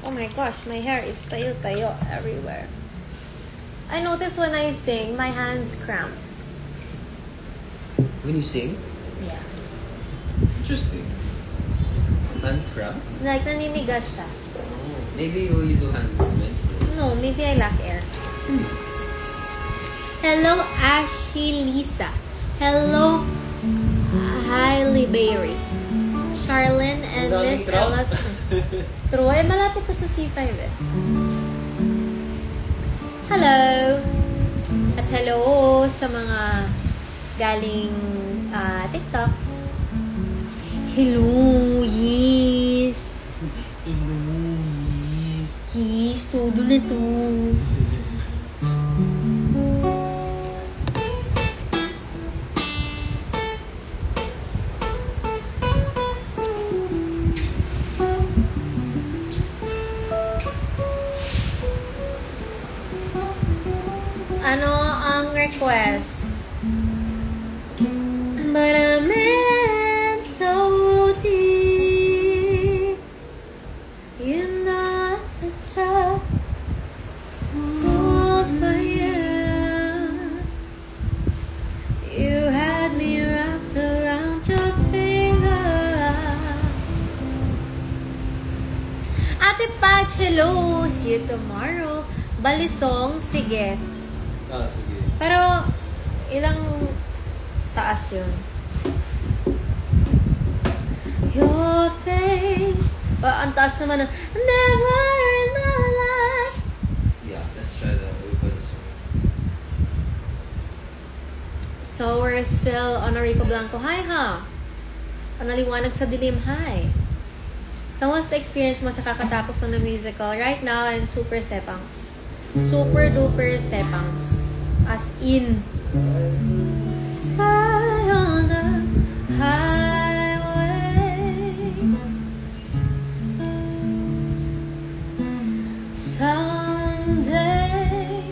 Oh my gosh, my hair is tayo-tayo everywhere. I notice when I sing, my hands cramp. When you sing? Yeah. Interesting. Hands cramp? Like, naninigas siya. Oh, maybe you do hand movements. No, maybe I lack air. Hello, Ashley Lisa. Hello, Hailey Berry. Charlene and Miss Ella Smith. True, eh, malapit to sa C5 eh. Hello! At hello sa mga galing TikTok. Hello, yes! Hello, yes! Yes, todo na to. Ano ang request? But I'm in so deep. You know I'm such a fool for you. You had me wrapped around your finger. Ate Patch, hello. See you tomorrow. Balisong, sige. Sige. Pero, ilang taas yun? Your face. Ang taas naman ng never in my life. Yeah, let's try that. So, we're still on Rico Blanco. Hi, ha? Panaliwanag sa dilim. Hi. Kamusta experience mo sa kakatapos ng musical? Right now, I'm super sepangs. Super duper sepangs. As in, sky on the highway. Someday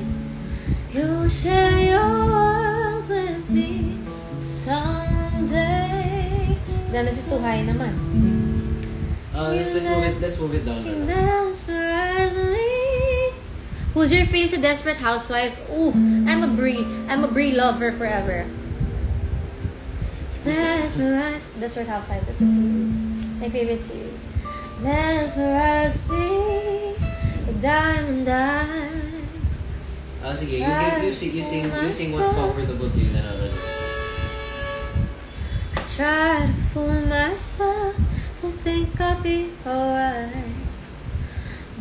you'll share your world with me. Someday. Then this is too high naman. Let's move it down. Who's your favorite Desperate Housewife? Ooh, I'm a Brie lover forever. Mesmerized. Desperate Housewives, it's a series. My favorite series. Mesmerized me with diamond eyes. Sige, you sing what's comfortable to you, then I'll adjust. I try to fool myself to think I'll be alright.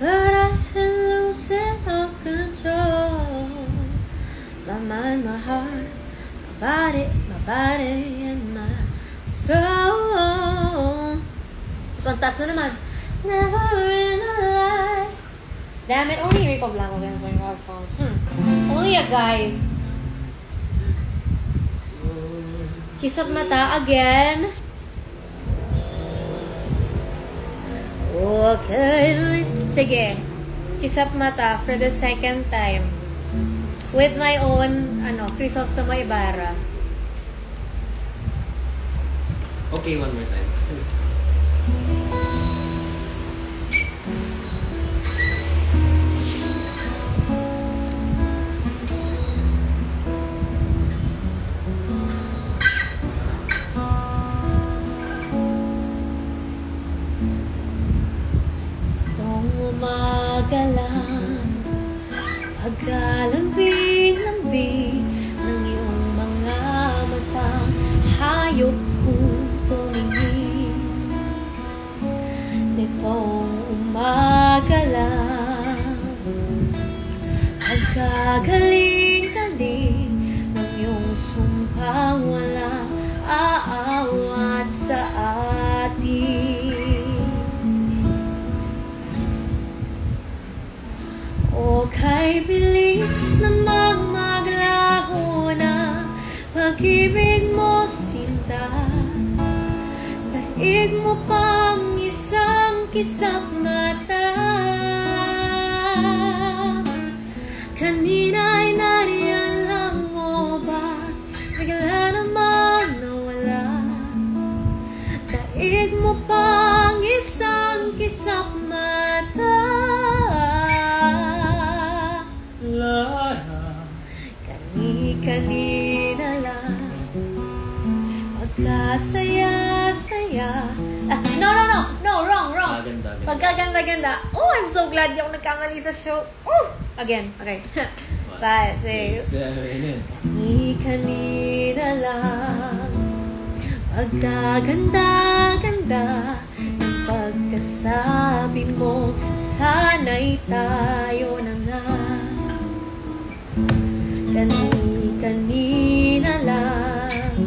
But I am losing all control. My mind, my heart, my body, and my soul. Tapos ang taas na naman. Never in a life. Damn it, only Rico Blanco can sing that song. Only a guy. Kisap mata again. Okay, sige. Kisap mata for the second time. With my own, Crisostomo Ibarra. Okay, one more time. Magalang pagkalambing-lambing ng iyong mga mata, hayop kong tumingin. Nitong umaga lang, pagkagaling-galing ng iyong sumpang wala aawat sa atin. O kay bilis namang maglaho na pag-ibig mo, sinta. Daig mo pang isang kisap mata. Kanina'y nariyan lang mo, ba't bigla naman nawala? Daig mo pang isang kisap mata. Magkaganda-ganda. Oh, I'm so glad yung nagkamali sa show. Oh! Again. Okay. 5, 6. 7, Di kanina lang pagkaganda-ganda ng pagkasabi mo, sana'y tayo na nga. Kanina lang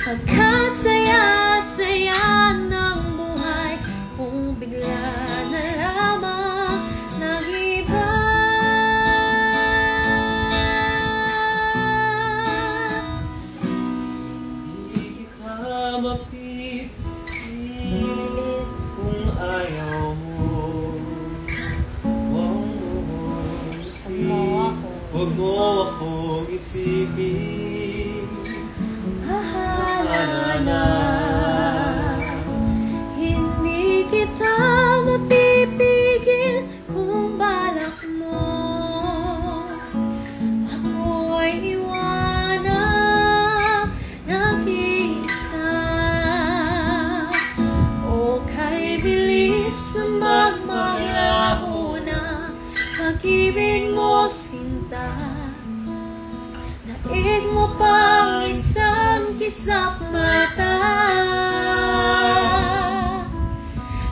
pagkasaya-saya ng buhay, kung bigla na lamang ng iba. mapipilit kung ayaw mo. Huwag mo akong isipin. Bahala na, hindi kita mapipigil kung balak mo ako'y iwanan nag-iisa. O kay bilis na magmaglaho na pag-ibig mo, sinta. Daig mo pang isang kisap mata.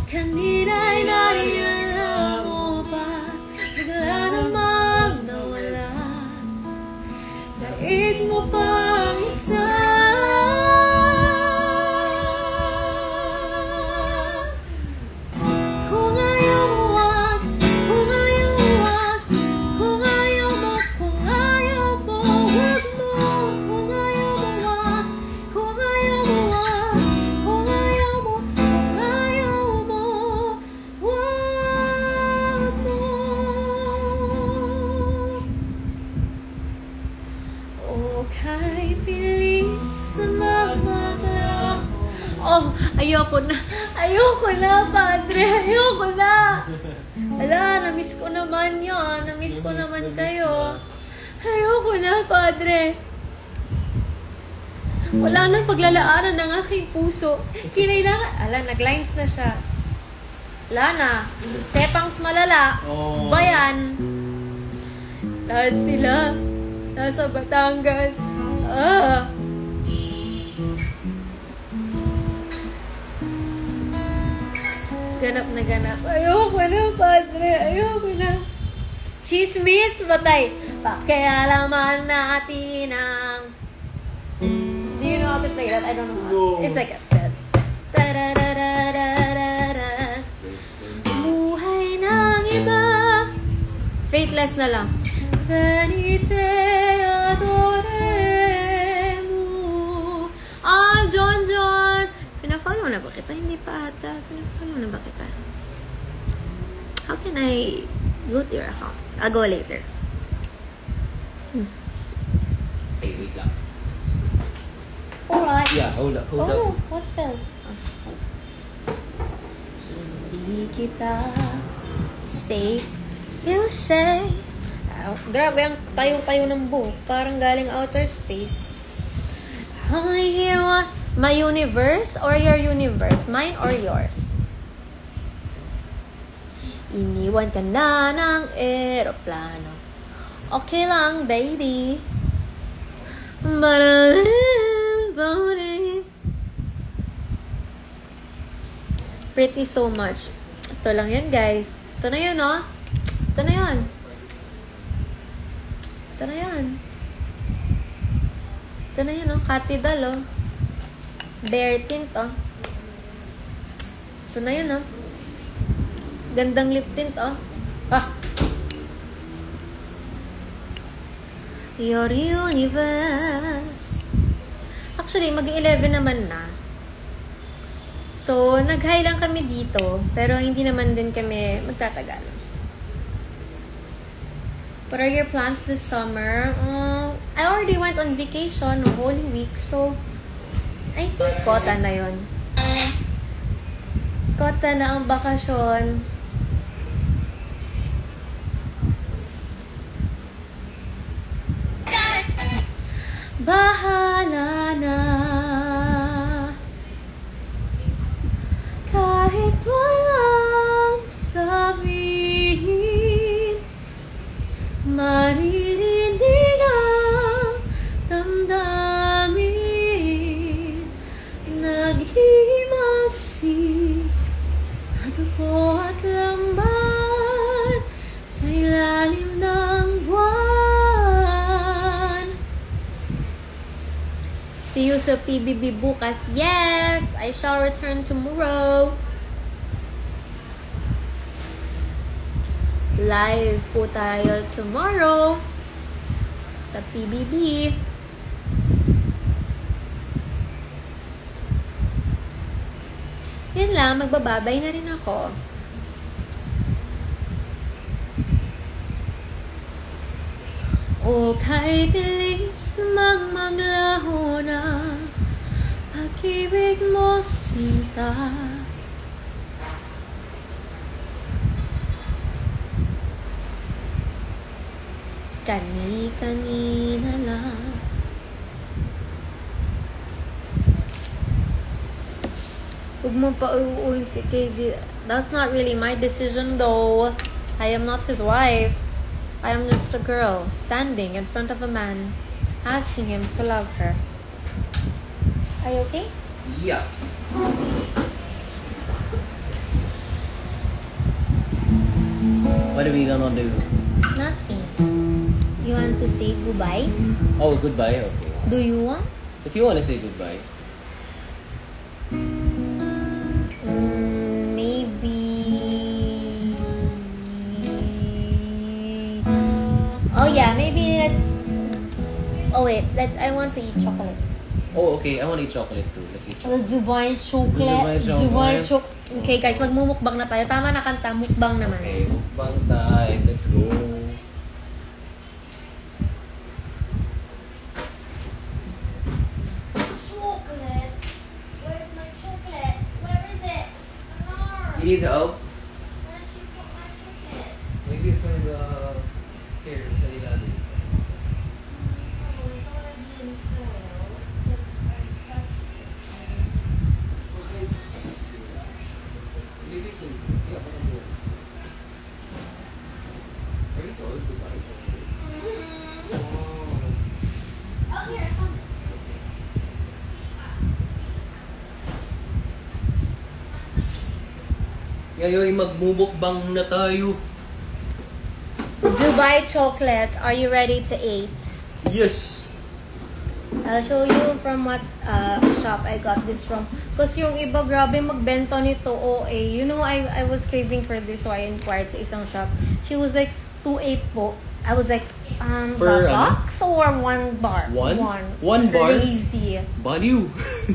Kanina'y nariyan mo ba, bigla namang nawala. Daig mo pang isang ayoko na, Padre. Ayoko na. Ala, na-miss ko naman yun. Na-miss ko naman kayo. Ayoko na, Padre. Wala nang paglalaanan ng aking puso. Kinailangan. Ala, nag-lines na siya. Wala na. Sepangs malala. Oh. Bayan. Lahat sila nasa Batangas. Ganap na ganap. Ayoko na, Padre. Ayoko na. Chismis, batay. Pakialaman natin ang... Do you know how to play that? I don't know how. No. It's like a... Buhay ng iba. Faithless na lang. Venite adoremu. John. Pina-follow na ba kita? Hindi pa ata. Pina-follow na ba kita? How can I go to your account? I'll go later. Hey, wait lang. Alright. Yeah, hold up. Oh, what fell? Hindi kita stay, you say. Grabe, ang tayo-tayo ng buhok. Parang galing outer space. I hear what? My universe or your universe? Mine or yours? Iniwan ka na ng eroplano. Okay lang, baby. But I'm sorry. Pretty so much. Ito lang yun, guys. Ito na yun, oh. Ito na yun. Ito na yun. Ito na yun, oh. Katidal, oh. Bare tint, oh. Ito na yun, oh. Gandang lip tint, oh. Your universe. Actually, mag-11 naman na. So, nag-high lang kami dito, pero hindi naman din kami magtatagal. What are your plans this summer? I already went on vacation, Holy Week, so I think kota na yun. Kota na ang bakasyon. Bahala na kahit wala See you sa PBB bukas. Yes! I shall return tomorrow. Live po tayo tomorrow sa PBB. Yun lang, magbababay na rin ako. O kay bilis namang maglaho na pag-ibig mo sinta. Kani-kanina lang. Huwag mo pa uuuin si KD. That's not really my decision though. I am not his wife. I am just a girl standing in front of a man asking him to love her. Are you okay? Yeah. What are we gonna do? Nothing. You want to say goodbye? Oh, goodbye? Okay. Do you want? If you want to say goodbye. Maybe. Oh yeah, maybe let's. Oh wait, I want to eat chocolate. Oh, okay. I want to eat chocolate too. Let's eat chocolate. Dubai chocolate. Dubai chocolate. Okay guys, magmumukbang na tayo. Tama na kanta, mukbang naman. Okay, mukbang time. Let's go. Chocolate. Where's my chocolate? Where is it? Anar. You need help? Where did she put my chocolate? Maybe it's in the... Here, sa ilalim. Oh, it's already in foil. Because I touched it. Maybe it's in... Yeah, but I'm doing. Are you solid to buy chocolate? Oh, here, I found it. Ngayon, magmumukbang na tayo. Dubai chocolate. Are you ready to eat? Yes! I'll show you from what shop I got this from. Kasi yung iba, grabe magbenta nito. OA. You know, I was craving for this, so I inquired sa isang shop. She was like, 2.8 po. I was like, Per the box or one bar? One? One bar? Crazy. Baliw!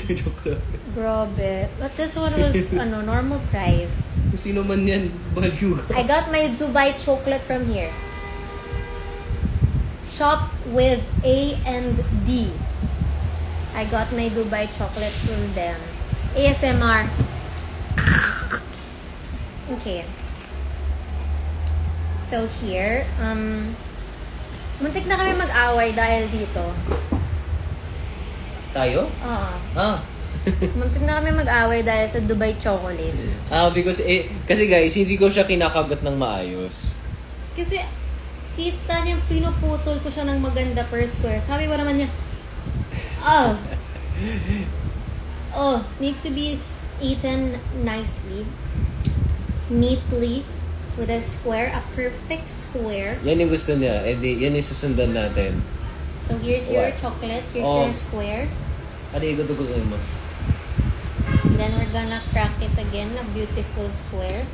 Joke lang. Grabe. But this one was, normal price. Kung sino man yan, baliw ka. I got my Dubai chocolate from here. Shop with A and D. I got my Dubai chocolate from them. ASMR. Okay. So here, muntik na kami mag-away dahil dito. Tayo? Oo. Ah. Muntik na kami mag-away dahil sa Dubai chocolate. Because kasi guys, hindi ko siya kinakagat ng maayos. Kasi, kita niya, pinuputol ko siya ng maganda per square. Sabi ko naman niya, needs to be eaten nicely, neatly, with a square, a perfect square. Yan yung gusto niya. Yan yung susundan natin. So, here's your chocolate, here's your square. Ano yung gusto mas? Then, we're gonna crack it again, a beautiful square.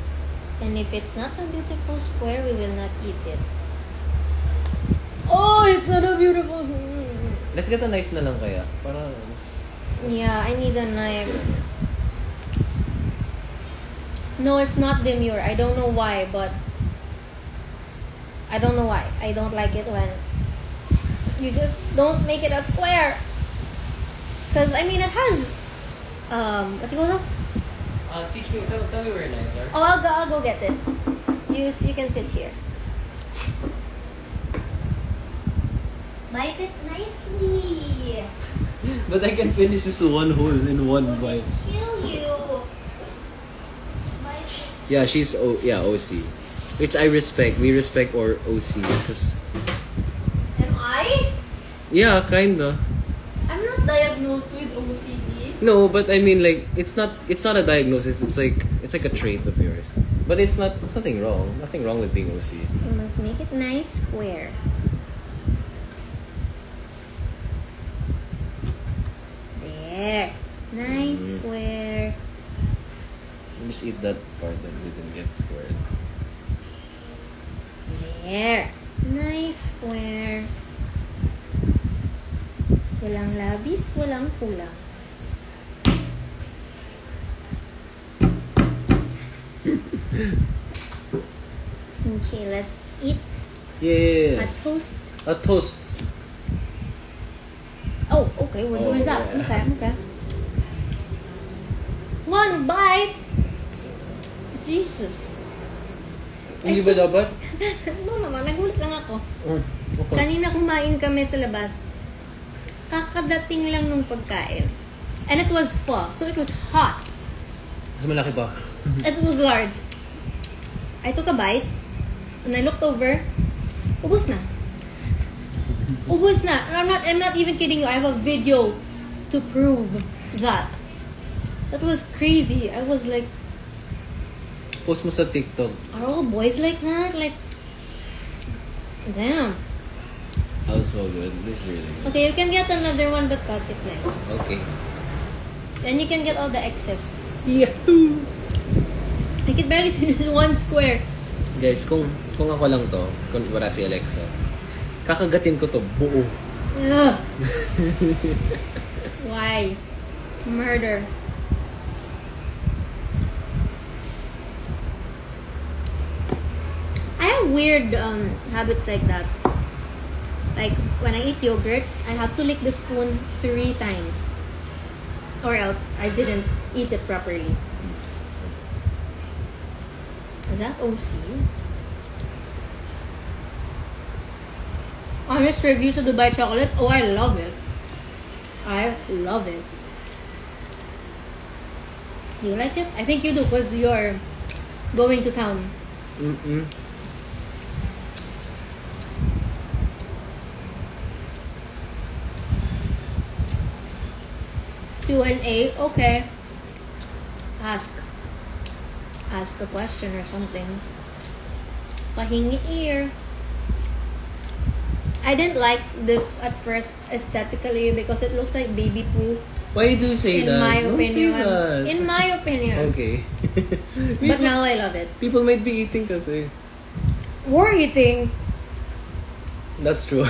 And if it's not a beautiful square, we will not eat it. Oh, it's not a beautiful... Let's get a knife na lang kaya. Para Yeah, I need a knife. No, it's not demure. I don't know why, but... I don't know why. I don't like it when... You just don't make it a square. Because, I mean, it has... what do you call it? teach me, tell me where knives are. Oh, I'll go get it. You can sit here. Bite it nicely. But I can finish this one hole in one bite. Kill you. Bite it. Yeah, she's OC. Which I respect. We respect our OC. Cause, Am I? yeah, kinda. I'm not diagnosed with OCD. No, but I mean like it's not a diagnosis. It's like a trait of yours. But it's nothing wrong. Nothing wrong with being OC. You must make it nice square. There. Nice square. Just eat that part that didn't get squared. There. Nice square. Walang labis, walang kulang. Okay, let's eat Yeah. a toast. A toast. Oh, okay, we're doing that. yeah. Okay. One bite. Jesus. Hindi ba dapat? No naman, nagulat lang ako. Okay. Kanina kumain kami sa labas. Kakadating lang nung pagkain. And it was pho, so it was hot. Mas malaki pa. It was large. I took a bite, and I looked over. Ubus na. Ubus na. And I'm not even kidding you. I have a video to prove that. That was crazy. I was like, Post mo sa TikTok. are all boys like that? Like, damn. That was so good. This is really good. Okay, you can get another one, but cut it next. Okay. Then you can get all the excess. Yahoo! I can barely finish one square. Guys, kung ako lang to, kung wala si Alexa, kakagatin ko to buo. Ugh. Why? Murder. I have weird habits like that. Like when I eat yogurt, I have to lick the spoon 3 times, or else I didn't eat it properly. Is that OC? Honest reviews of Dubai chocolates. Oh, I love it. I love it. You like it? I think you do because you're going to town. Mm-mm. Q&A. Okay. Ask a question or something. Pahingi ear. I didn't like this at first aesthetically because it looks like baby poo. Why do you say In that? my Don't opinion. say that. In my opinion. Okay. But now I love it. People might be eating kasi. We're eating. That's true.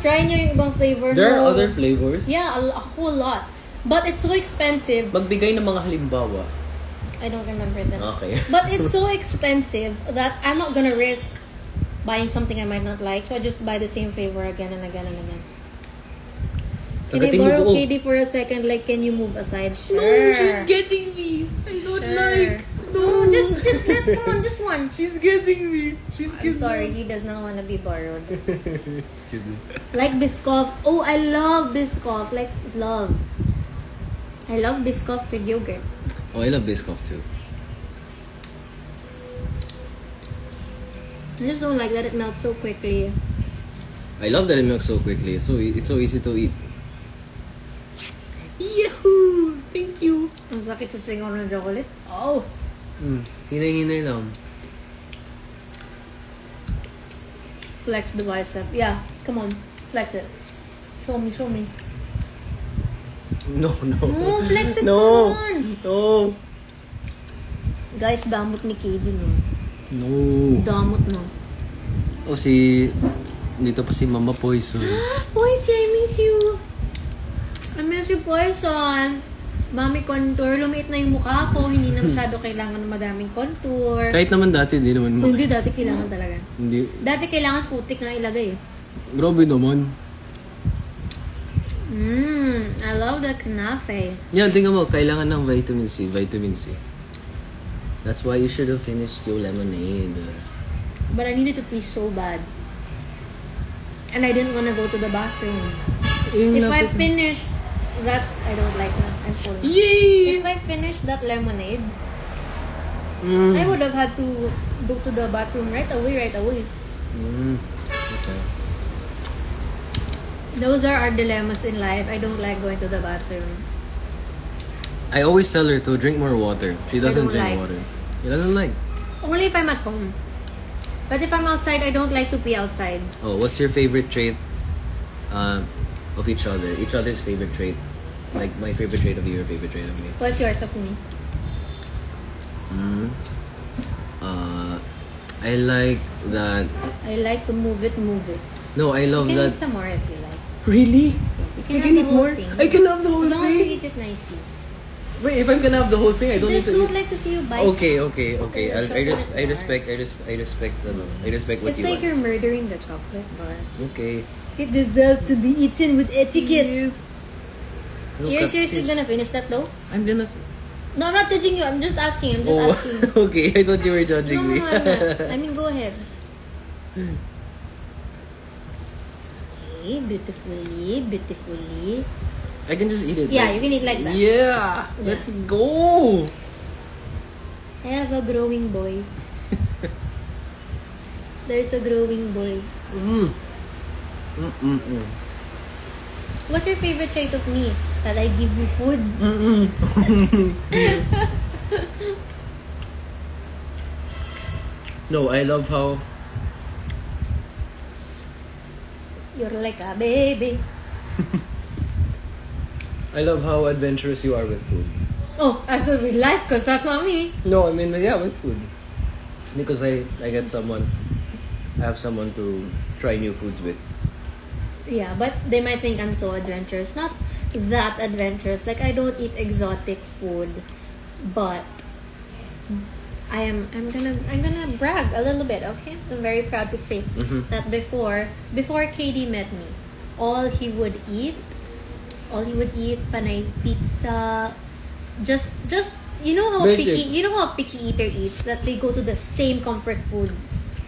Try nyo yung ibang flavor. There are No. other flavors. Yeah, a whole lot. But it's so expensive. Magbigay ng mga halimbawa. I don't remember them. Okay. But it's so expensive that I'm not gonna risk buying something I might not like. So I just buy the same flavor again and again and again. Can I Tagating mo borrow buo. KD for a second? Like, can you move aside? Sure. No, she's getting me. I don't Sure. like. No, just let, come on, just one. She's getting me. She's I'm getting sorry, me. he does not want to be borrowed. Just kidding. Like Biscoff. Oh, I love Biscoff. Like, love. I love Biscoff with yogurt. Oh, I love Biscoff too. I just don't like that it melts so quickly. I love that it melts so quickly. It's so easy to eat. Yahoo! Thank you. Ang sakit sa singaw ng chocolate. Oh. Hinay-hinay lang. Flex the bicep. Yeah, come on. Flex it. Show me, show me. No. No, flex it, No. come on. No. Guys, damot ni KD, no? No. Damot, no? Oh, dito pa si Mama Poison. Poison, I miss you. I miss you, Poison. Mami contour. Lumiit na yung mukha ko. Hindi na masyado kailangan ng madaming contour. Kahit naman dati, di naman mo. Hindi, dati kailangan talaga. Hindi. Dati kailangan putik nga ilagay eh. Grabe naman. I love the knafe. Yan, tingnan mo, kailangan ng vitamin C. Vitamin C. That's why you should have finished your lemonade. But I needed to pee so bad. And I didn't want to go to the bathroom. If I finished that, I don't like that. I'm full. Yay! If I finished that lemonade, I would have had to go to the bathroom right away. Okay. Those are our dilemmas in life. I don't like going to the bathroom. I always tell her to drink more water. She doesn't don't drink like. water. She doesn't like. Only if I'm at home. But if I'm outside, I don't like to pee outside. Oh, what's your favorite trait? of each other's favorite trait. Like my favorite trait of you, your favorite trait of me. What's yours of me? I like that. I like to move it. No, I love You can that. eat some more if you like. Really? Yes, you can I have can the eat whole more. thing. I can have the whole As long as you thing. eat it nicely. Wait, if I'm gonna have the whole thing, I don't Just need to. don't like to see you bite. Okay. The I chocolate respect. bars. I respect. I respect what It's you like want. you're murdering the chocolate bar. Okay. It deserves to be eaten with etiquette. Look You're at seriously this. gonna finish that though? I'm gonna. No, I'm not judging you. I'm just asking. I'm just Oh, asking. okay. I thought you were judging No, me. I'm not. I mean, go ahead. Okay, beautifully. I can just eat it. Yeah, you can eat like that. Yeah, let's go. I have a growing boy. There's a growing boy. What's your favorite trait of me? That I give you food? No, I love how You're like a baby. adventurous you are with food. Oh, I said with life because that's not me. No, I mean yeah, with food. Because I have someone to try new foods with. Yeah, but they might think I'm so adventurous. Not that adventurous. Like I don't eat exotic food, but I'm gonna brag a little bit, okay? I'm very proud to say that before KD met me, all he would eat panay pizza, just you know how picky eater eats, that they go to the same comfort food.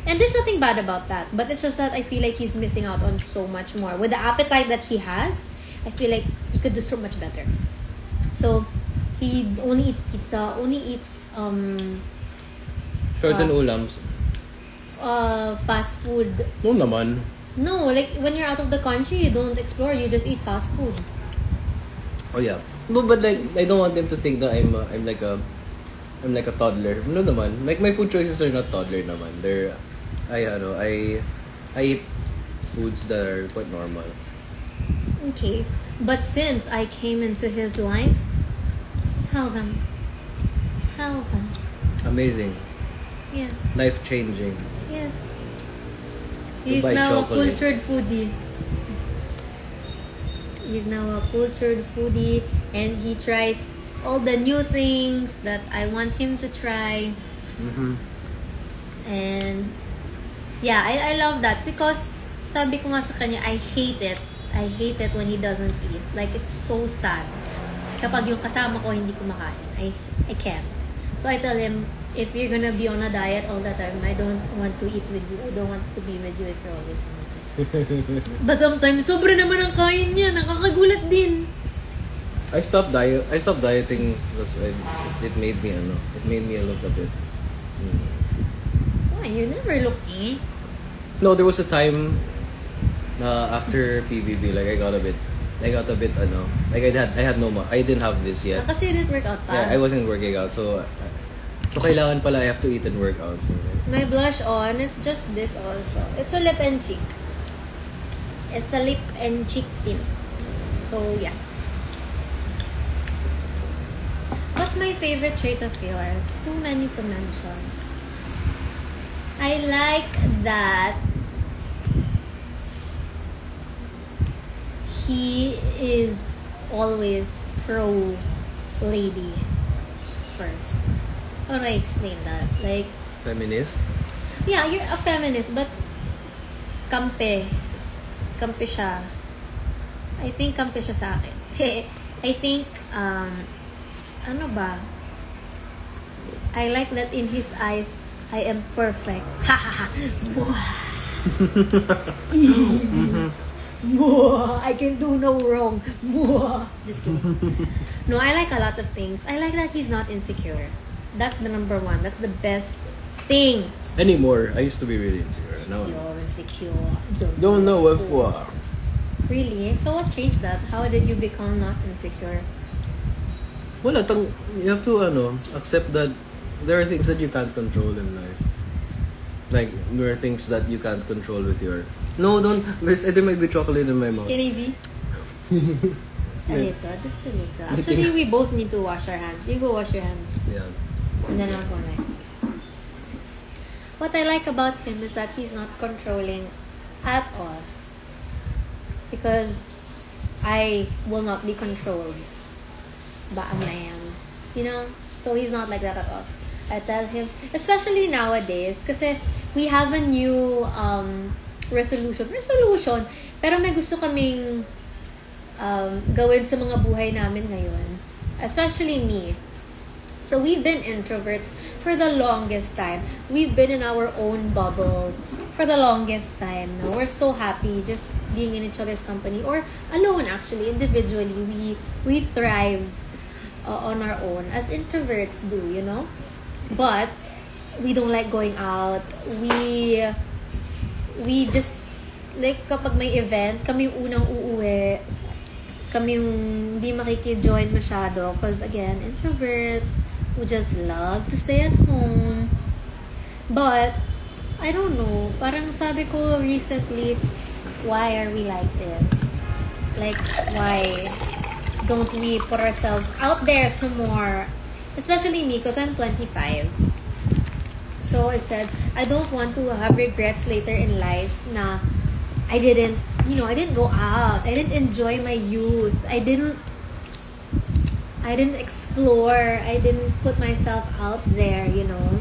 And there's nothing bad about that, but it's just that I feel like he's missing out on so much more. With the appetite that he has, I feel like he could do so much better. So he only eats pizza, only eats Short and ulams. fast food. No naman. No, like when you're out of the country, you don't explore, you just eat fast food. Oh yeah. No, but like I don't want them to think that I'm like a toddler. No naman. Like my food choices are not toddler naman. I eat foods that are quite normal. Okay, but since I came into his life, tell them. Amazing. Yes. Life changing. Yes. He's buy now chocolate. a cultured foodie. And he tries all the new things that I want him to try. And yeah, I love that because sabi ko nga sa kanya, I hate it when he doesn't eat. Like it's so sad. Kapag yung kasama ko hindi kumakain, I can't. So I tell him, if you're gonna be on a diet all the time, I don't want to eat with you. I don't want to be with you if you're always hungry. But sometimes, sobra naman ang kain niya. Nakakagulat din. I stopped dieting because it made me look a bit. Oh, you're never looking. No, there was a time after PBB, like I got a bit like I had no I didn't have this yet. Kasi you didn't work out pa. Yeah, I wasn't working out, so kailangan pala I have to eat and work out. So. My blush on, it's just this also. It's a lip and cheek. It's a lip and cheek tint. So yeah. What's my favorite trait of yours? Too many to mention. I like that he is always pro lady first. How do I explain that? Like, Feminist? yeah, you're a feminist, but kampe siya. I think kampe siya sa akin. I think, ano ba? I like that in his eyes, I am perfect. Ha ha ha. I can do no wrong. Just kidding. No, I like a lot of things. I like that he's not insecure. That's the number one. That's the best thing. Anymore. I used to be really insecure. Now You're insecure. don't know if Really? So what changed that? How did you become not insecure? wala you have to accept that there are things that you can't control in life. Like there are things that you can't control with your No, don't. There might be chocolate in my mouth. Easy. A little, just a little. Actually, we both need to wash our hands. You go wash your hands. Yeah. And then I'll go next. What I like about him is that he's not controlling at all. Because I will not be controlled by a man. You know? So he's not like that at all. I tell him, especially nowadays, kasi we have a new resolution, pero may gusto kaming gawin sa mga buhay namin ngayon. Especially me. So we've been introverts for the longest time. We've been in our own bubble for the longest time. No? We're so happy just being in each other's company or alone actually, individually. We thrive on our own as introverts do, you know? But we don't like going out. We just like kapag may event, kami yung unang uuwi. Kami yung hindi makikijoin masyado because again, introverts who just love to stay at home. But I don't know, parang sabi ko recently, why are we like this? Like, why don't we put ourselves out there some more? Especially me, because I'm 25. So I said, I don't want to have regrets later in life na I didn't go out. I didn't enjoy my youth. I didn't explore. I didn't put myself out there, you know.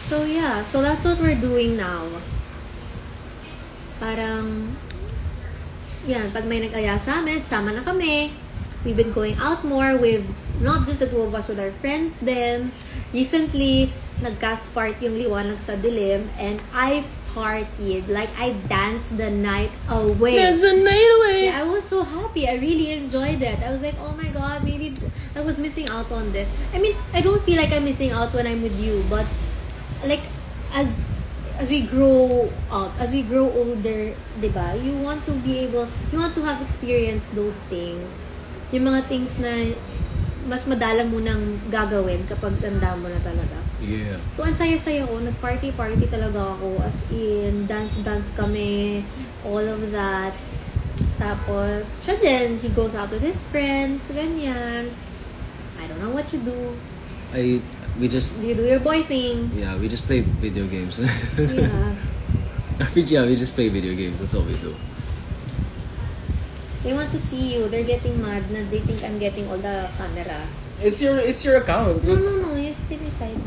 So yeah, so that's what we're doing now. Parang, yan, pag may nag-aya sa amin, sama na kami. We've been going out more with, not just the two of us, with our friends then. Recently, nag-cast party yung Liwanag sa Dilim and I partied. Like, I danced the night away. Dance the night away! Yeah, I was so happy. I really enjoyed it. I was like, oh my God, maybe I was missing out on this. I mean, I don't feel like I'm missing out when I'm with you, but like, as we grow up, as we grow older, diba, you want to have experienced those things. Yung mga things na mas madalang mo nang gagawin kapag tanda mo na talaga. Yeah. So, ang saya-saya ko. Nag-party talaga ako. As in, dance kami. All of that. Tapos, siya din. He goes out with his friends. Ganyan. I don't know what you do. We just... You do your boy things. Yeah, we just play video games. Yeah. We just play video games. That's all we do. They want to see you. They're getting mad na they think I'm getting all the camera. It's your account. So No. You stay beside me.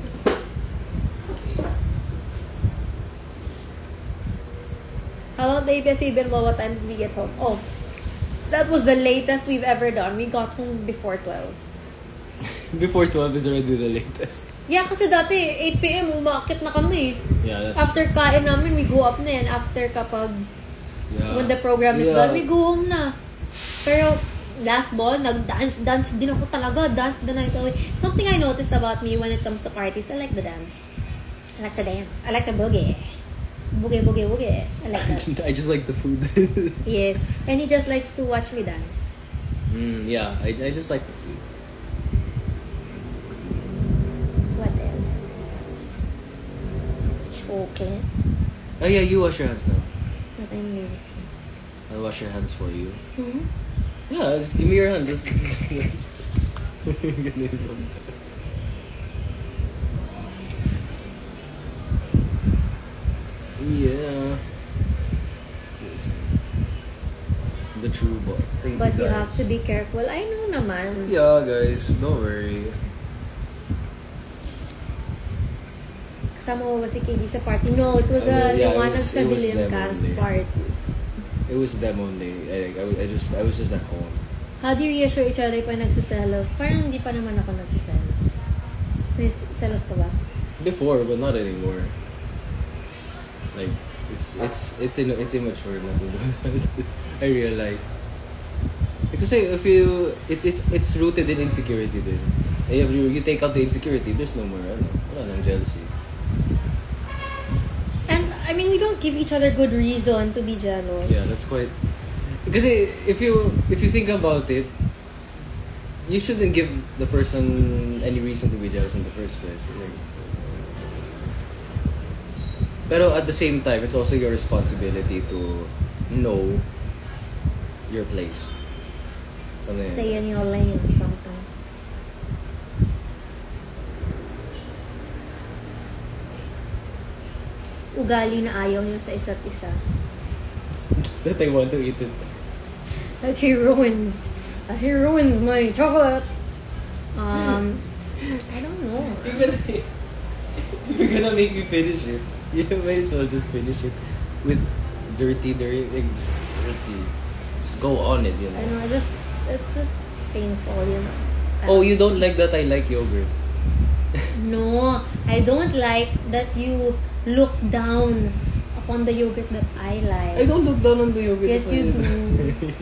How about the ABS-CBN mo? What time did we get home? Oh, that was the latest we've ever done. We got home before 12. Before 12 is already the latest. Yeah, kasi dati 8 p.m. umaakit na kami. Yeah, that's... After kain namin, we go up na yan. After kapag when the program is done, we go home na. Pero last ball, nag-dance din ako talaga. Dance the night away. Something I noticed about me when it comes to parties, I like the dance. I like to dance. I like to boogie. Boogie. I like that. I just like the food. Yes. And he just likes to watch me dance. Yeah, I just like the food. What else? Chocolate. Oh yeah, you wash your hands now. But I'm lazy. I'll wash your hands for you. Hmm? Yeah, just give me your hand. Just yeah. The true boy. But you have to be careful. I know naman. Yeah, guys, don't worry. Kasama mo ba si KD sa party? No, it was a Liwanag sa Dilim cast party. It was them only. I was just at home. How do you reassure each other pa nagsiselos? Parang hindi pa naman ako nagsiselos. May selos ka ba? Before, but not anymore. Like it's immature not to do that. I realized. Because if you it's rooted in insecurity then. If you take out the insecurity, there's no more wala nang jealousy. And I mean, we don't give each other good reason to be jealous. Yeah, that's quite. Because if you think about it, you shouldn't give the person any reason to be jealous in the first place. Like, Pero at the same time, it's also your responsibility to know your place. Something Stay like in your lane something. Ugali na ayaw nyo sa isa't isa. that I want to eat it. That he ruins my chocolate. I don't know. Because you're gonna make me finish it. You might as well just finish it with dirty, like just dirty. Just go on it, you I know. know, it's just painful, you know. Oh, you don't like that I like yogurt? No, I don't like that you look down upon the yogurt that I like. I don't look down on the yogurt. Yes, that I you like. do.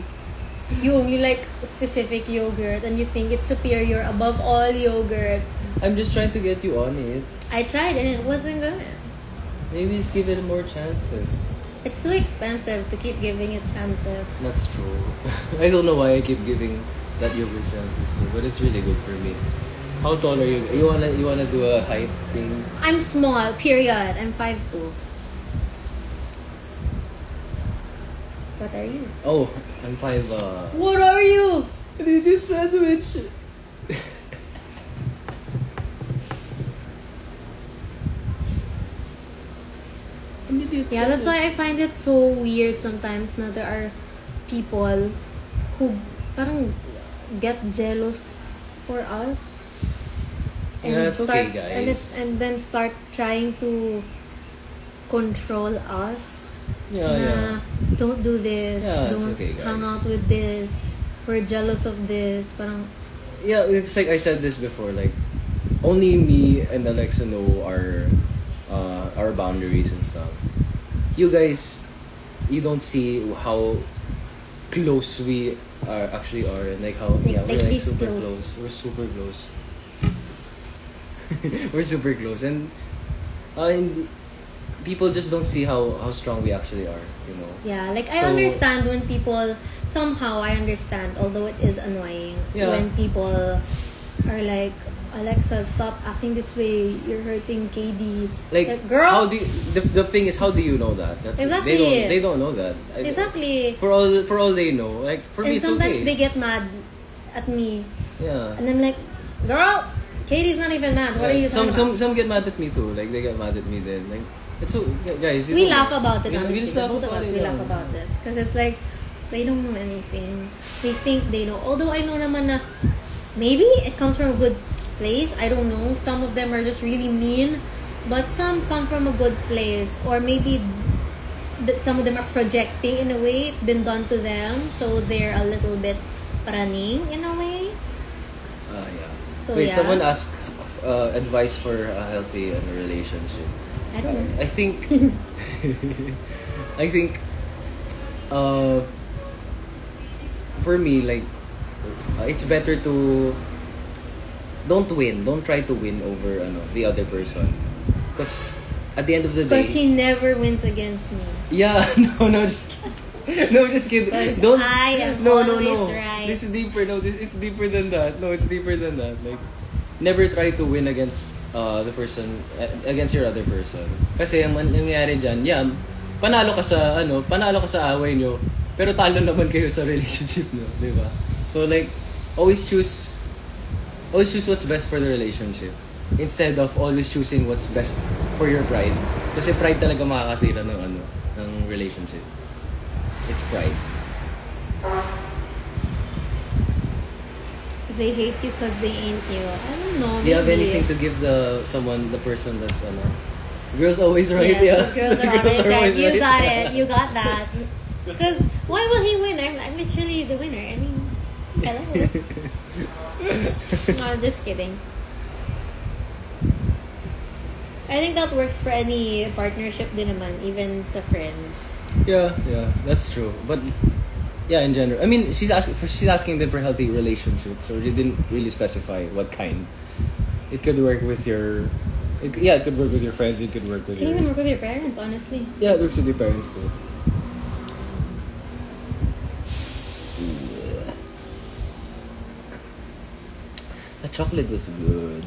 You only like a specific yogurt and you think it's superior above all yogurts. I'm just trying to get you on it. I tried and it wasn't good. Maybe just give it more chances. It's too expensive to keep giving it chances. That's true. I don't know why I keep giving that yogurt chances too, but it's really good for me. How tall are you? You wanna do a height thing? I'm small, period. I'm 5'2". What are you? Oh, I'm 5. What are you? I did sandwich. Yeah, that's why I find it so weird sometimes na there are people who parang get jealous for us. Yeah, it's okay, guys. And then start trying to control us. Yeah, Na, yeah. don't do this. Yeah, it's don't okay, guys. hang out with this. We're jealous of this. Parang, Yeah, it's like I said this before. Like, only me and Alexa know our boundaries and stuff. You guys, you don't see how close we actually are, and like how Like, we're like these super close. close. We're super close. We're super close, and people just don't see how strong we actually are. You know. yeah, like I So- understand when people, somehow I understand, although it is annoying, Yeah. when people are like, Alexa, stop acting this way. You're hurting KD. Like, girl. how do you, the thing is, how do you know that? That's Exactly. They don't know that. Exactly. For all they know, like for me, And it's sometimes okay. they get mad at me. Yeah. And I'm like, girl, Katie's not even mad. What are you talking about? Some get mad at me too. Like they get mad at me then. Like it's so guys. You We don't laugh know. about it, We honestly. just The laugh both of about us, it. we yeah. laugh about it. Because it's like, they don't know anything. They think they know. Although I know naman na, maybe it comes from a good place. I don't know. Some of them are just really mean. But some come from a good place. Or maybe that some of them are projecting in a way. It's been done to them. So they're a little bit praning in a way. Yeah. So, Wait, yeah. someone asked advice for a healthy relationship. I don't know. I think I think for me, like it's better to don't try to win over the other person, because at the end of the day, Because he never wins against me. yeah. No, just kidding. No, just kidding. Because Don't. I am no, always no. right. This is deeper. No, it's deeper than that. No, it's deeper than that. Like, never try to win against the person, against your other person. Kasi ang nangyayari dyan, yeah, panalo ka sa away nyo, pero talo naman kayo sa relationship nyo, di ba? So like, always choose what's best for the relationship instead of always choosing what's best for your pride. Kasi pride talaga makakasira ng relationship. It's pride. They hate you because they ain't you. I don't know. Do you have maybe. anything to give the person that girls always right? Yes, Yeah. those girls are always right. You got it. You got that. Because why will he win? I'm literally the winner. I mean, hello. No, I'm just kidding. I think that works for any partnership din naman, even sa friends. Yeah, that's true. But yeah, in general, I mean, she's asking them for healthy relationships, so she didn't really specify what kind. It could work with your, it could work with your friends. It could work with It can even your, work with your parents, honestly. yeah, it works with your parents too. The chocolate was good.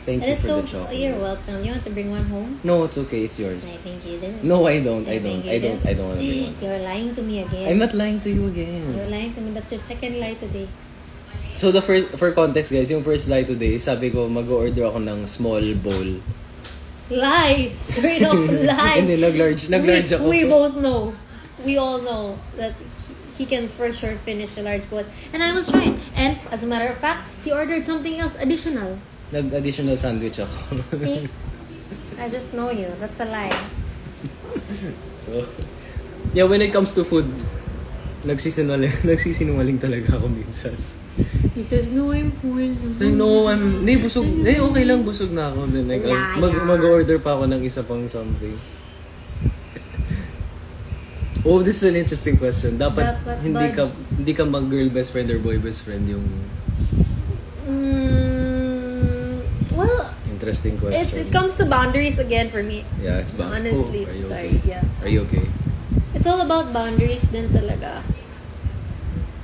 Thank And you it's for so, the chocolate. you're welcome. You want to bring one home? No, it's okay. It's yours. I think you did. No, I don't. I I don't. think I you don't. did. I don't want to bring one. You're lying to me again. I'm not lying to you You're again. lying to me. That's your second lie today. So the first, for context guys, yung first lie today, sabi ko mag-order ako ng small bowl. Lie! Straight up lie! Hindi, nag-large ako. We both know. We all know that he can for sure finish a large bowl. And I was right. And as a matter of fact, he ordered something else additional. Nag-additional sandwich ako. See? I just know you. That's a lie. So, yeah, when it comes to food, nagsisinungaling talaga ako minsan. He says, no, I'm full. Like, no, hindi, busog. Okay lang, busog na ako. Then, like, mag-order pa ako ng isa pang something. Oh, this is an interesting question. Dapat hindi ka mag-girl best friend or boy best friend yung... Well, interesting question. it comes to boundaries again for me. Yeah, it's boundaries. Honestly, Are you sorry, okay? yeah. Are you okay? It's all about boundaries din talaga.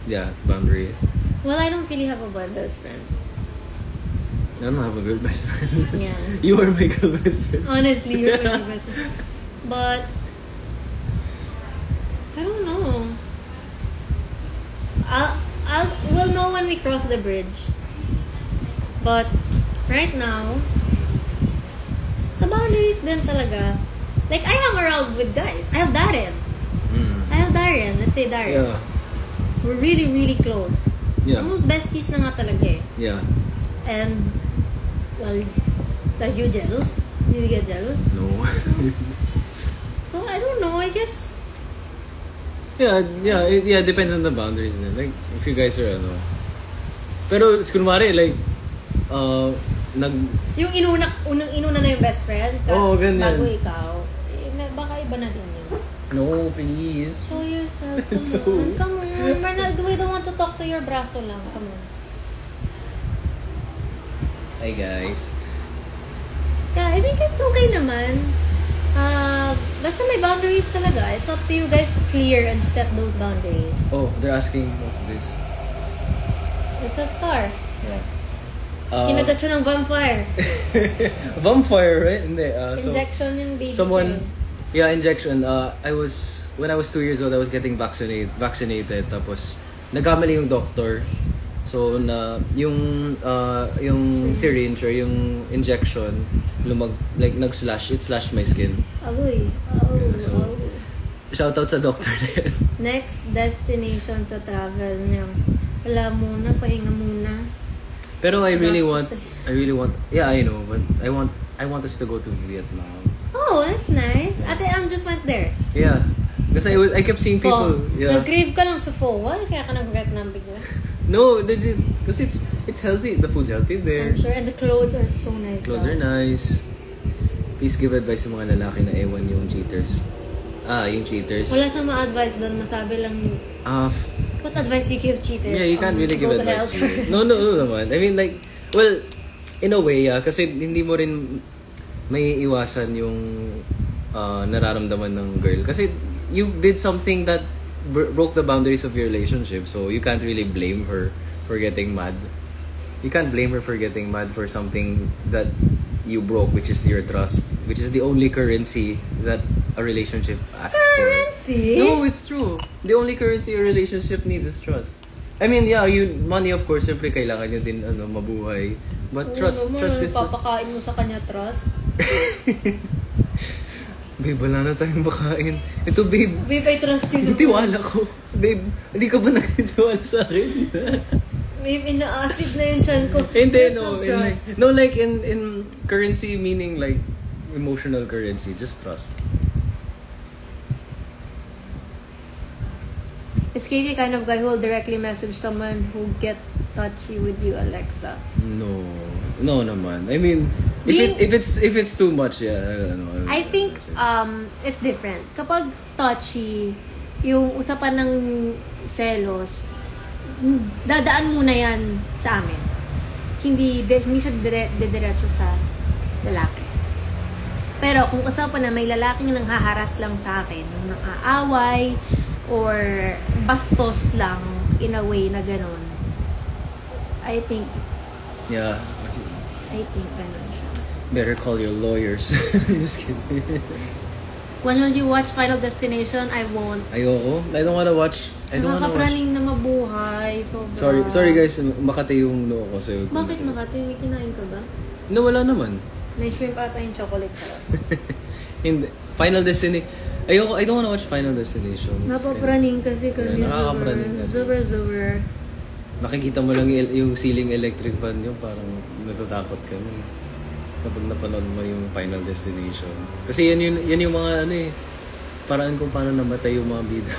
Yeah, boundary. Well, I don't really have a boy best friend. I don't have a girl best friend. Yeah. You are my girl best friend. Honestly, you're my best friend. But I don't know. We'll know when we cross the bridge. But right now, sa boundaries din talaga. Like, I hang around with guys. I have Darren. Let's say Darren. Yeah. We're really, really close. Yeah. Almost besties na nga talaga eh. Yeah. And, well, are you jealous? Do you get jealous? No. So, I don't know. I guess, Yeah, depends on the boundaries then. Like, if you guys are, pero, kunwari, like, yung inuna na yung best friend, ganyan. bago ikaw, baka iba na din yun. No, please. Show yourself, come on. Bernard, we don't want to talk to your braso lang. Come on. Hi, guys. Yeah, I think it's okay naman. Basta may boundaries talaga. It's up to you guys to clear and set those boundaries. Oh, they're asking, what's this? It's a scar. Yeah. Kinagat siya ng vampire. Vampire, right? Hindi. Injection yung baby. Yeah, injection. When I was 2 years old, I was getting vaccinated. Tapos, nagkamali yung doctor. So, yung syringe or yung injection, nag-slash. It slashed my skin. Agoy. So, shoutout sa doctor na yan. Next destination sa travel niyo. Wala muna, pahinga muna. Pero I really want, yeah, I know, but I want us to go to Vietnam. Oh, that's nice. Ate Am just went there. Yeah. Kasi I kept seeing people. Yeah. Nag-crave ka lang sa pho. Why kaya ka nag-Vietnam bigla? No, legit. Kasi it's healthy. The food's healthy there. I'm sure. And the clothes are so nice. Clothes are nice. Please give advice sa mga lalaki na ewan yung cheaters. Yung cheaters. Wala siyang ma-advise doon. Masabi lang, what advice do you give cheaters? Yeah, you can't really give go to advice. hell. No naman. I mean, like, well, in a way, yeah. Kasi hindi mo rin may iwasan yung nararamdaman ng girl. Kasi you did something that broke the boundaries of your relationship. So you can't really blame her for getting mad. You can't blame her for getting mad for something that you broke, which is your trust, which is the only currency that a relationship asks Currency? for. No, it's true. The only currency a relationship needs is trust. I mean, yeah, money of course, siyempre kailangan nyo din mabuhay. But trust is papakain mo sa kanya trust. Babe, wala na tayong makain. Ito, babe. Babe, I trust you. Yung tiwala ko. Babe, hindi ka ba nagtitiwala sa akin? Babe, ina-acid na yung chan ko. Hindi, There's no. trust. Like in currency meaning like emotional currency. Just trust. Is Katie kind of guy who will directly message someone who get touchy with you, Alexa? No naman. I mean, if it's too much, yeah. I think it's different. Kapag touchy, yung usapan ng selos, dadaan muna yan sa amin. Hindi siya diretso sa lalaki. Pero kung usapan na may lalaking nang haharas lang sa akin, nang aaway, or bastos lang in a way na ganun, I think yeah. I think ganun siya. Better call your lawyers. Just kidding. When will you watch Final Destination? I won't. Ayoko. I don't wanna watch. Nakakapraning na mabuhay. Sobra. Sorry guys. Makati yung noo ko sa'yo. Bakit Makati? May kinain ka ba? No, wala naman. May shrimp ata yung chocolate sarap. Hindi. Final Destination. Ayoko. I don't wanna watch Final Destination. Napapraning kasi kami. Nakakapraning kasi. Super. Nakikita mo lang yung ceiling electric fan nyo, parang natatakot ka na. Kapag napanood mo yung Final Destination. Kasi yan yung mga ano eh, paraan kung paano namatay yung mga bida.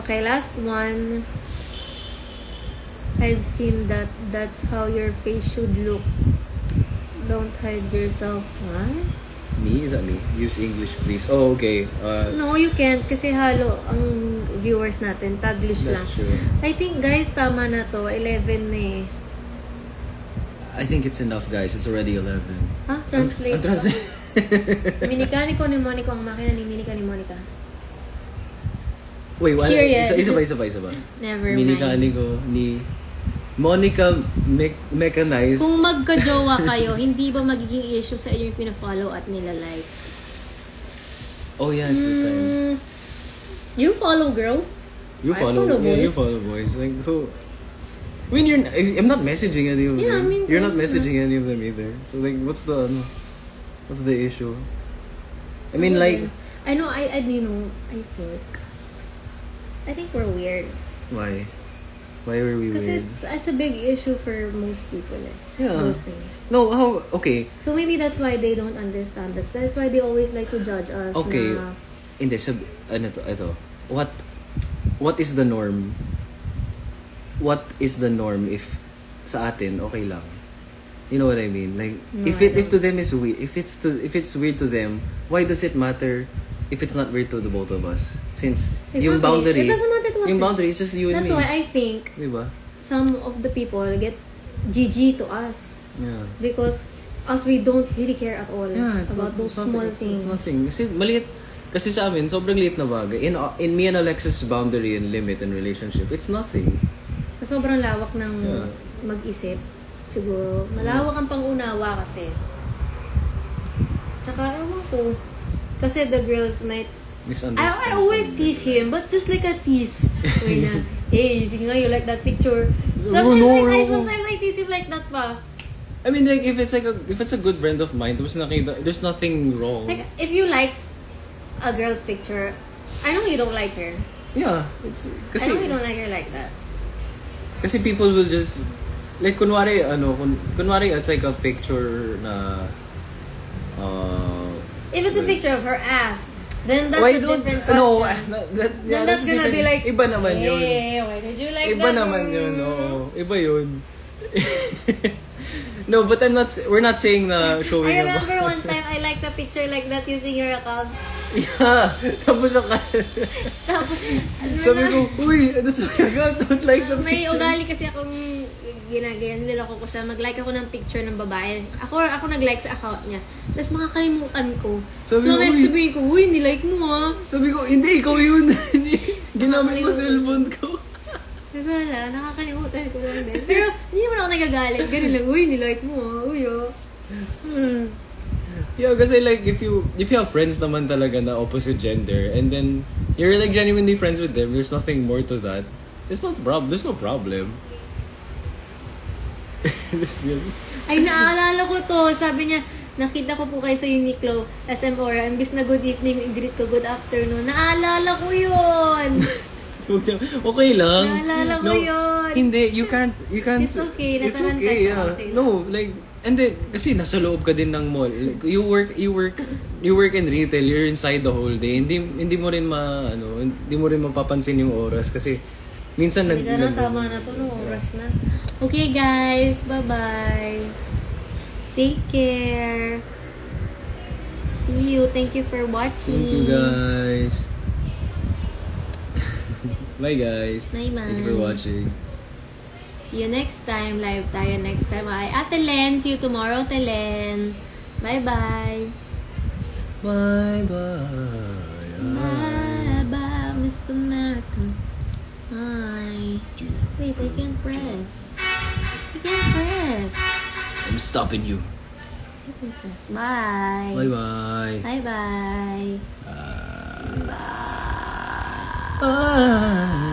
Okay, last one. I've seen that's how your face should look. Don't hide yourself. What? Me? Is that me? Use English please. Oh, okay. No, you can't kasi halo ang viewers natin. Taglish lang. That's true. I think guys, tama na to. 11 na eh. I think it's enough guys. It's already 11. Ha? Translate. Translate. Minikani ko ni Monica. Ang makina ni Minika ni Monica. Wait, what? Period. Isa ba? Never mind. Minikani ko ni Monica Mechanized. Kung magka-jowa kayo, hindi ba magiging issue sa inyo yung pina-follow at nila-like? Oh yeah, it's the time. You follow girls? You I follow boys. Yeah, you follow boys. Like, so, I mean, I'm not messaging any of them. Yeah, I mean, you're not messaging any of them either. So like, what's the issue? I mean, like, I know, I think we're weird. why? Why are we Kasi weird? it's a big issue for most people eh. Yeah. Those things. No, how? Okay. So maybe that's why they don't understand that. That's why they always like to judge us. Okay. Na, Hindi, ito. What is the norm? What is the norm if sa atin okay lang? You know what I mean? Like No, if to them is weird, if it's weird to them, why does it matter if it's not weird to the both of us? Since yung exactly. boundary, It doesn't matter to us. yung boundary is just you and That's me. why I think Diba? some of the people get GG to us. Yeah. Because us, we don't really care at all Yeah, it's about not, those it's small nothing, things. It's nothing. Kasi maliit. Kasi sa amin, sobrang liit na bagay. In me and Alexis' boundary and limit and relationship, it's nothing. Sobrang lawak ng Yeah. mag-isip. Siguro. Malawak ang pangunawa kasi. Tsaka, ewan ko. Kasi the girls might... I always tease him, but just like a tease. Uy na, hey, sige nga, you like that picture. Sometimes I tease him like that pa. I mean, like, if it's a good friend of mine, there's nothing wrong. Like, if you like a girl's picture, I know you don't like her. Yeah, I know you don't like her like that. Kasi people will just, like, kunwari, it's like a picture na, If it's a picture of her ass, then that's a different question. No, then that's gonna be like, iba naman yun. Hey, why did you like Iba that? naman yun, oo. Iba yun. No, but we're not saying na showing I remember one time I liked a picture like that using your account. Yeah. Tapos Tapos, sabi ko, uy, that's my account. Don't like the may picture. ugali kasi akong ginagayan, niloko ko siya. Mag-like ako ng picture ng babae. Ako nag-like sa account niya. Tapos makakalimutan ko. Sabi So, ko, uy. sabihin ko, uy, nilike mo ah. Sabi ko, hindi, ikaw yun. Ginamit mo cellphone ko. Kasi wala, nakakalimutan ko lang din. Pero hindi naman ako nagagalit. Ganun lang, uy, nilike mo ah. Uy oh. Yeah, kasi like, if you have friends naman talaga na opposite gender, and then you're like genuinely friends with them, there's nothing more to that. There's no problem. Ay, naaalala ko to. Sabi niya, nakita ko po kayo sa Uniqlo, SM Aura. Imbis na good evening, greet ko good afternoon. Naalala ko yun! Okay lang. Naalala ko yun. Hindi, you can't. It's okay. It's Nataranta okay, siya. yeah. Okay. No, like, and then, kasi nasa loob ka din ng mall. Like, you work in retail, you're inside the whole day. Hindi mo rin mapapansin yung oras kasi minsan Hindi ka na, tama na to, no oras na. Okay guys, bye-bye. Take care. See you. Thank you for watching. Thank you guys. Bye guys. Bye-bye. Thank you for watching. See you next time. Live tayo next time. Bye. Ate Len, see you tomorrow, Ate Len. Bye-bye. Bye-bye. Bye-bye, Miss America. Hi. Wait, I can't press. I can't press. I'm stopping you. I can't press. Bye. Bye-bye. Bye-bye. Bye. Bye. Bye.